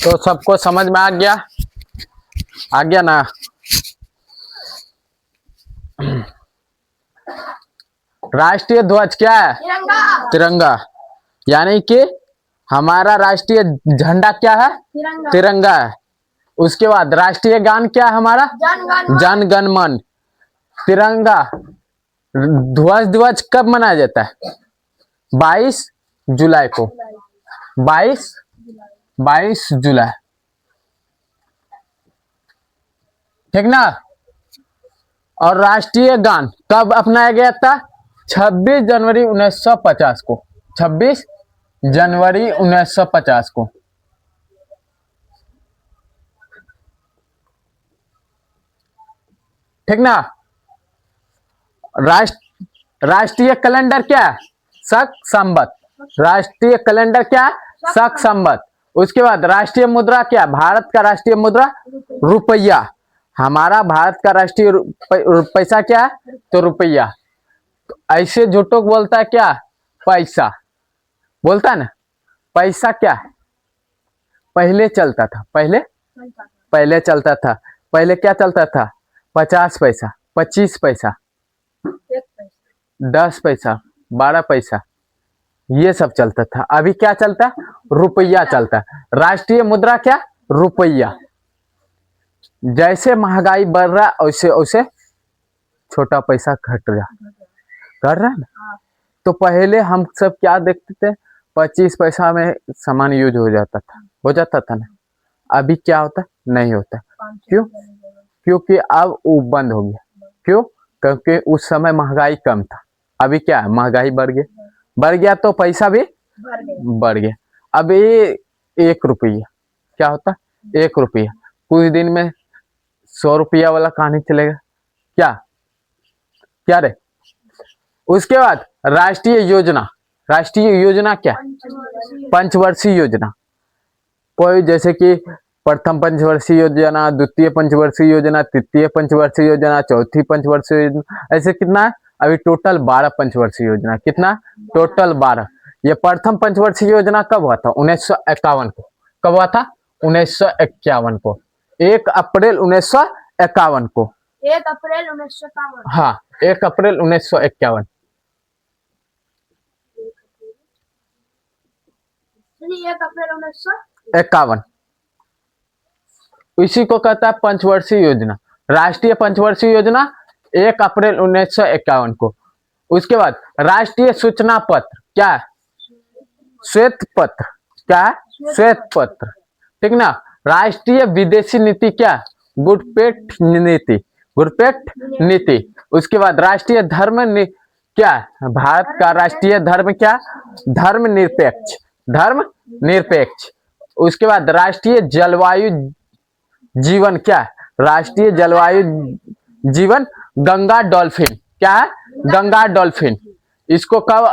तो सबको समझ में आ गया ना। राष्ट्रीय ध्वज क्या है? तिरंगा। तिरंगा। यानी कि हमारा राष्ट्रीय झंडा क्या है? तिरंगा। तिरंगा है। उसके बाद राष्ट्रीय गान क्या है हमारा? जन गण मन। तिरंगा ध्वज कब मनाया जाता है? 22 जुलाई को। 22 जुलाई, ठीक ना। और राष्ट्रीय गान कब अपनाया गया था? 26 जनवरी 1950 को। 26 जनवरी 1950 को। ठीक ना। राष्ट्रीय कैलेंडर क्या है? शक संवत। राष्ट्रीय कैलेंडर क्या है? शक संवत। उसके बाद राष्ट्रीय मुद्रा क्या? भारत का राष्ट्रीय मुद्रा रुपया। हमारा भारत का राष्ट्रीय पैसा क्या है? तो रुपया। ऐसे झूठों बोलता है क्या? पैसा बोलता है ना। पैसा क्या है? पहले चलता था। पहले चलता था। पहले क्या चलता था? 50 पैसा, 25 पैसा, 10 पैसा, 12 पैसा, ये सब चलता था। अभी क्या चलता है? रुपया चलता है। राष्ट्रीय मुद्रा क्या? रुपया। जैसे महंगाई बढ़ रहा है वैसे वैसे छोटा पैसा घट रहा है ना। तो पहले हम सब क्या देखते थे? 25 पैसा में सामान यूज हो जाता था ना। अभी क्या होता? नहीं होता। क्यों? क्योंकि अब वो बंद हो गया। क्यों? क्योंकि उस समय महंगाई कम था। अभी क्या है? महंगाई बढ़ गया तो पैसा भी बढ़ गया। अब ये 1 रुपया क्या होता? 1 रुपया कुछ दिन में 100 रुपया वाला कहानी चलेगा क्या? क्या रे? उसके बाद राष्ट्रीय योजना। राष्ट्रीय योजना क्या? पंचवर्षीय योजना। कोई जैसे कि प्रथम पंचवर्षीय योजना, द्वितीय पंचवर्षीय योजना, तृतीय पंचवर्षीय योजना, चौथी पंचवर्षीय योजना, ऐसे कितना है? अभी टोटल 12 पंचवर्षीय योजना। कितना? टोटल 12। ये प्रथम पंचवर्षीय योजना कब हुआ था? 1951 को। कब हुआ था? 1951 को। 1 अप्रैल 1951 को। 1 अप्रैल 1951। हाँ, 1 अप्रैल 1951। 1 अप्रैल 1951। 51 इसी को कहता है पंचवर्षीय योजना। राष्ट्रीय पंचवर्षीय योजना 1 अप्रैल 1951 को। उसके बाद राष्ट्रीय सूचना पत्र क्या है? श्वेत पत्र। क्या है? श्वेत पत्र। ठीक ना। राष्ट्रीय विदेशी नीति क्या? घुसपैठ नीति। घुसपैठ नीति। उसके बाद राष्ट्रीय धर्म क्या? भारत का राष्ट्रीय धर्म क्या? धर्मनिरपेक्ष। धर्मनिरपेक्ष। उसके बाद राष्ट्रीय जलवायु जीवन क्या है? राष्ट्रीय जलवायु जीवन गंगा डॉल्फिन। क्या है? गंगा डॉल्फिन। इसको कब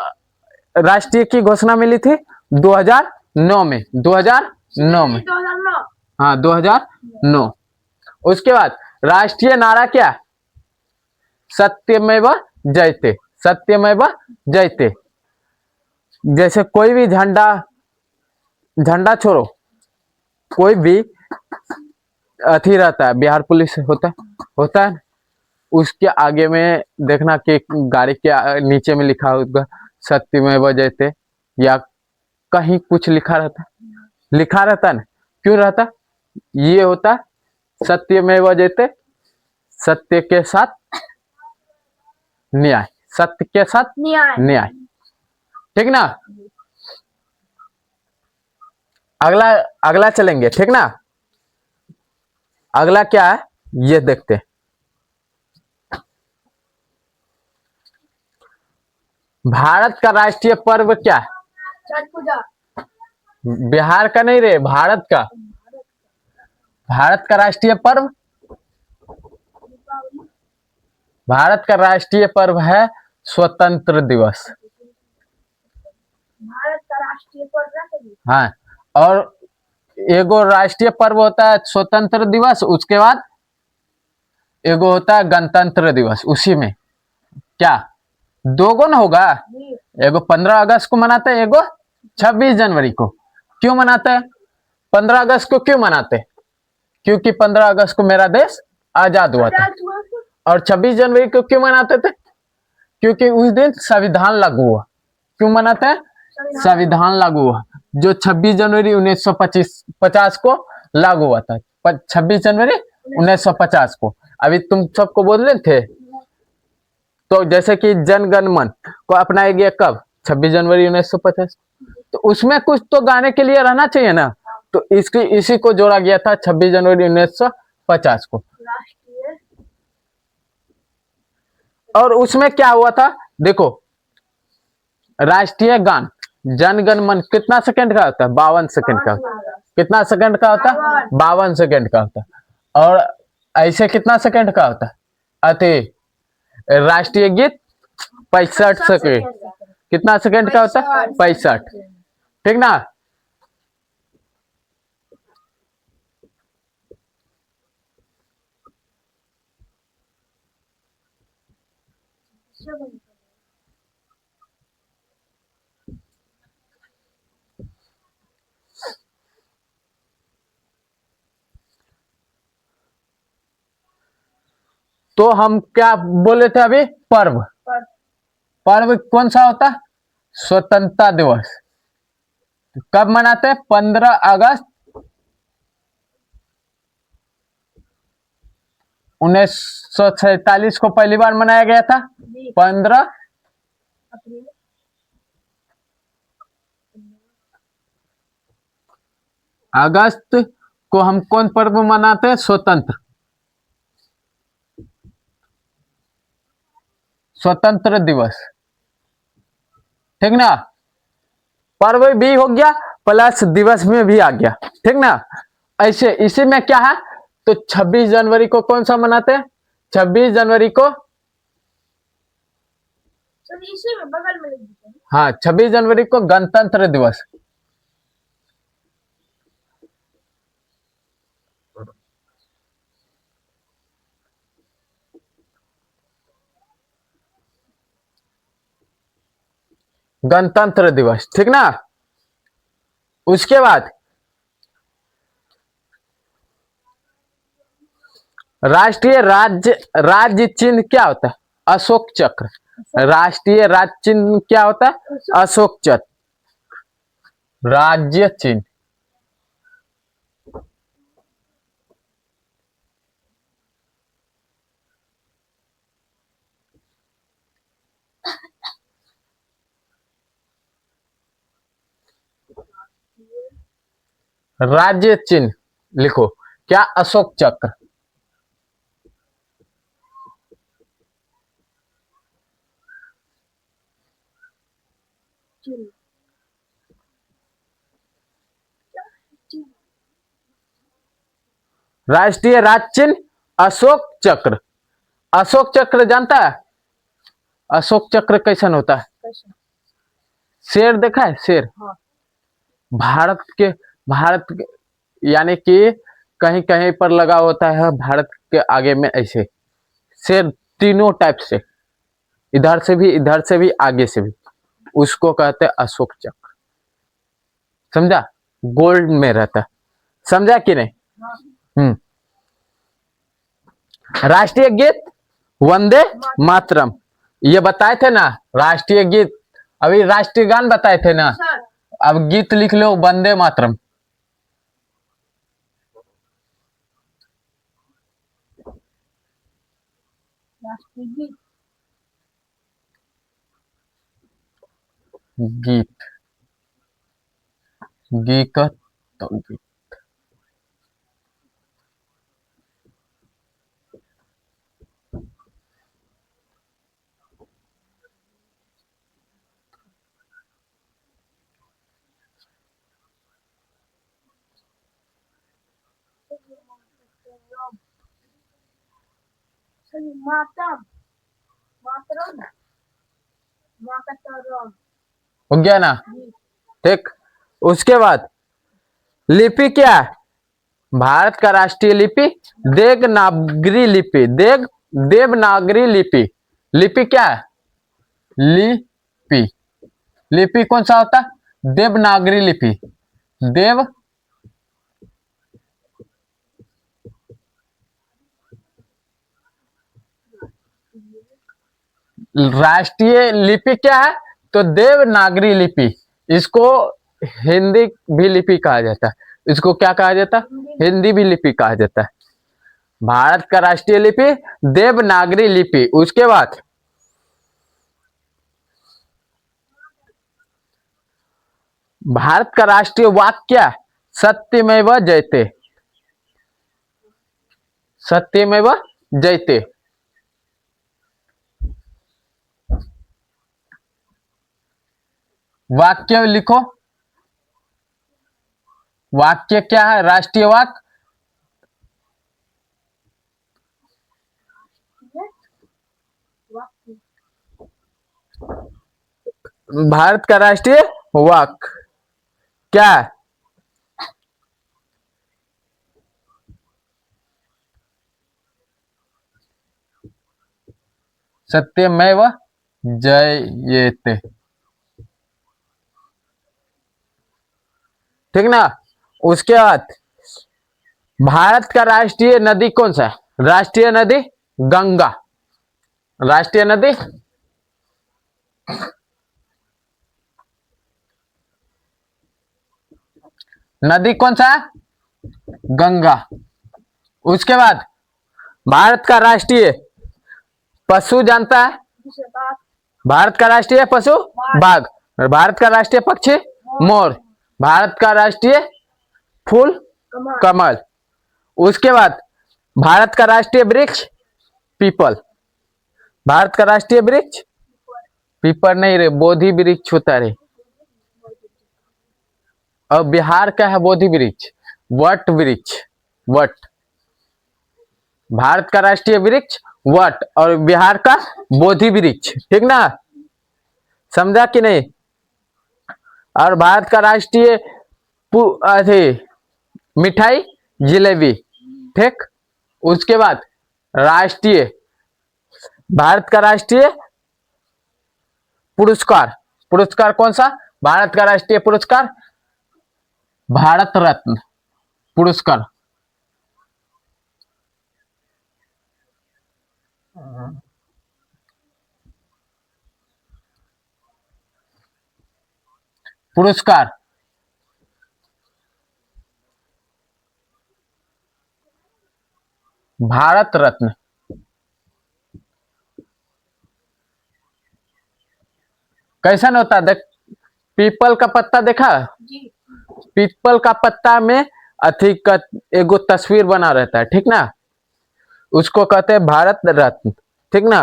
राष्ट्रीय की घोषणा मिली थी? 2009 में। 2009 में। 2009। हाँ, 2009। उसके बाद राष्ट्रीय नारा क्या? सत्यमेव जयते। सत्यमेव जयते। जैसे कोई भी झंडा छोड़ो, कोई भी अथी रहता है, बिहार पुलिस होता है। उसके आगे में देखना कि गाड़ी के नीचे में लिखा होगा सत्यमेव जयते, या कहीं कुछ लिखा रहता है ना। क्यों रहता? ये होता सत्यमेव जयते, सत्य के साथ न्याय। सत्य के साथ न्याय। ठीक ना। अगला चलेंगे। ठीक ना। अगला क्या है ये देखते हैं। भारत का राष्ट्रीय पर्व क्या है? छठ पूजा। बिहार का नहीं रे, भारत का। भारत का राष्ट्रीय पर्व, भारत का राष्ट्रीय पर्व है स्वतंत्र दिवस। भारत का राष्ट्रीय पर्व। हाँ, और एगो राष्ट्रीय पर्व होता है स्वतंत्र दिवस, उसके बाद एगो होता है गणतंत्र दिवस, उसी में क्या दो गो ना होगा? जी एगो 15 अगस्त को मनाते हैं, एगो 26 जनवरी को। क्यों मनाते हैं? 15 अगस्त को क्यों मनाते हैं? क्योंकि 15 अगस्त को मेरा देश आजाद हुआ था। आजाद हुआ था। और 26 जनवरी को क्यों मनाते थे? क्योंकि उस दिन संविधान लागू हुआ। क्यों मनाते हैं? संविधान लागू हुआ, जो 26 जनवरी 1950 को लागू हुआ था। 26 जनवरी 1950 को। अभी तुम सबको बोल रहे थे। तो जैसे कि जन गण मन को अपनाया गया कब? 26 जनवरी 1950। तो उसमें कुछ तो गाने के लिए रहना चाहिए ना, तो इसी को जोड़ा गया था 26 जनवरी 1950 को। राष्ट्रीय और उसमें क्या हुआ था देखो, राष्ट्रीय गान जन गण मन कितना सेकंड का होता है? 52 सेकंड का होता है। कितना सेकंड का होता है? 52 सेकंड का होता है। और ऐसे कितना सेकंड का होता है? अति राष्ट्रीय गीत 65 सेकंड। कितना सेकंड का होता है? 65। ठीक ना? तो हम क्या बोले थे अभी? पर्व। पर्व कौन सा होता है? स्वतंत्रता दिवस। कब मनाते हैं? 15 अगस्त 1947 को पहली बार मनाया गया था। 15 अप्रैल अगस्त को हम कौन पर्व मनाते हैं? स्वतंत्र दिवस। ठीक ना? पर्व भी हो गया प्लस दिवस में भी आ गया। ठीक ना? ऐसे इसी में क्या है, तो 26 जनवरी को कौन सा मनाते हैं? 26 जनवरी को, सर इसी में बगल में लिख दीजिए। हाँ 26 जनवरी को गणतंत्र दिवस। गणतंत्र दिवस। ठीक ना? उसके बाद राष्ट्रीय राज्य चिन्ह क्या होता है? अशोक चक्र। राष्ट्रीय राज्य चिन्ह क्या होता है? अशोक चक्र। राज्य चिन्ह राज्य चिन्ह लिखो क्या? अशोक चक्र। चिन्ह राष्ट्रीय राज्य चिन्ह अशोक चक्र। अशोक चक्र जानता है? अशोक चक्र कैसन होता है? कैसा? शेर देखा है? शेर हाँ भारत के यानी कि कहीं कहीं पर लगा होता है भारत के आगे में, ऐसे शेर तीनों टाइप से, इधर से भी आगे से भी, उसको कहते हैं अशोक चक्र। समझा? गोल्ड में रहता है। समझा कि नहीं? हाँ राष्ट्रीय गीत वंदे मातरम, ये बताए थे ना राष्ट्रीय गीत। अभी राष्ट्रीय गान बताए थे ना, सर अब गीत लिख लो वंदे मातरम। राष्ट्रीय गीत गीत गीत तो गीत सर मातरम मातरम मातरम हो गया ना? जी ठीक। उसके बाद लिपि क्या है? भारत का राष्ट्रीय लिपि देवनागरी लिपि। देवनागरी लिपि। लिपि क्या है? लिपि। लिपि कौन सा होता है? देवनागरी लिपि। देव राष्ट्रीय लिपि क्या है? तो देवनागरी लिपि। इसको हिंदी भी लिपि कहा जाता है। इसको क्या कहा जाता है? हिंदी भी लिपि कहा जाता है। भारत का राष्ट्रीय लिपि देवनागरी लिपि। उसके बाद भारत का राष्ट्रीय वाक्य क्या है? सत्यमेव जयते। सत्यमेव जयते। वाक्य लिखो। वाक्य क्या है? राष्ट्रीय वाक्य वाक्य भारत का राष्ट्रीय वाक्य क्या है? सत्यमेव जयते। ठीक ना। उसके बाद भारत का राष्ट्रीय नदी कौन सा है? राष्ट्रीय नदी गंगा। राष्ट्रीय नदी नदी कौन सा है? गंगा। उसके बाद भारत का राष्ट्रीय पशु जानता है? दूसरे बात भारत का राष्ट्रीय पशु बाघ। भारत का राष्ट्रीय पक्षी मोर। भारत का राष्ट्रीय फूल कमल कमल। उसके बाद भारत का राष्ट्रीय वृक्ष पीपल। भारत का राष्ट्रीय वृक्ष पीपल नहीं रे, बोधि वृक्ष होता रे। और बिहार का है बोधि वृक्ष वट वृक्ष। वट। भारत का राष्ट्रीय वृक्ष वट और बिहार का बोधि वृक्ष। ठीक ना। समझा कि नहीं। और भारत का राष्ट्रीय मिठाई जिलेबी। ठीक। उसके बाद राष्ट्रीय भारत का राष्ट्रीय पुरस्कार। पुरस्कार कौन सा? भारत का राष्ट्रीय पुरस्कार भारत रत्न पुरस्कार। पुरस्कार भारत रत्न। कैसा होता है? देख, पीपल का पत्ता देखा? जी पीपल का पत्ता में अधिक एगो तस्वीर बना रहता है। ठीक ना। उसको कहते हैं भारत रत्न। ठीक ना।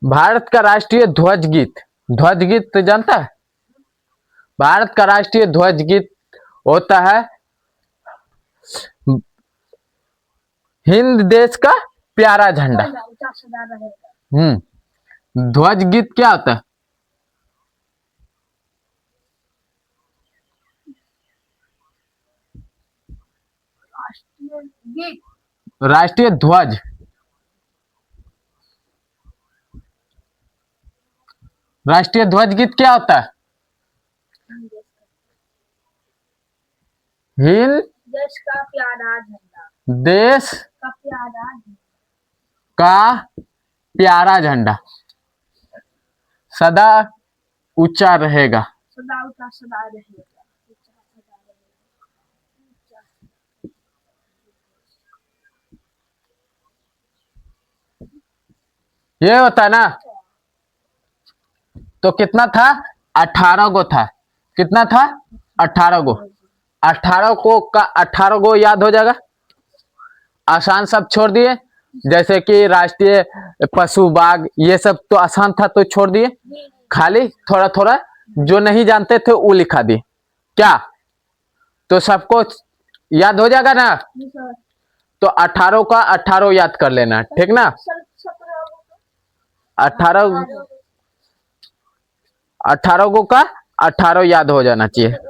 भारत का राष्ट्रीय ध्वज गीत। ध्वज गीत तो जानता है? भारत का राष्ट्रीय ध्वज गीत होता है हिंद देश का प्यारा झंडा। ऊंचा सदा रहेगा। ध्वज गीत क्या होता है? राष्ट्रीय गीत राष्ट्रीय ध्वज राष्ट्रीय ध्वज गीत क्या होता है? हिंद देश का प्यारा झंडा। देश का प्यारा झंडा। का प्यारा झंडा सदा ऊंचा रहेगा। सदा ऊंचा सदा रहेगा। ऊंचा सदा रहेगा। ये होता है ना। तो कितना था? 18 गो था। कितना था? 18 गो। 18 को का 18 गो याद हो जाएगा। आसान सब छोड़ दिए। जैसे कि राष्ट्रीय पशु बाघ ये सब तो आसान था तो छोड़ दिए। खाली थोड़ा थोड़ा जो नहीं जानते थे वो लिखा दिए। क्या? तो सबको याद हो जाएगा ना। जी सर। तो 18 का 18 याद कर लेना। ठीक ना। सर 17 होगा। 18 18 को का 18 याद हो जाना चाहिए।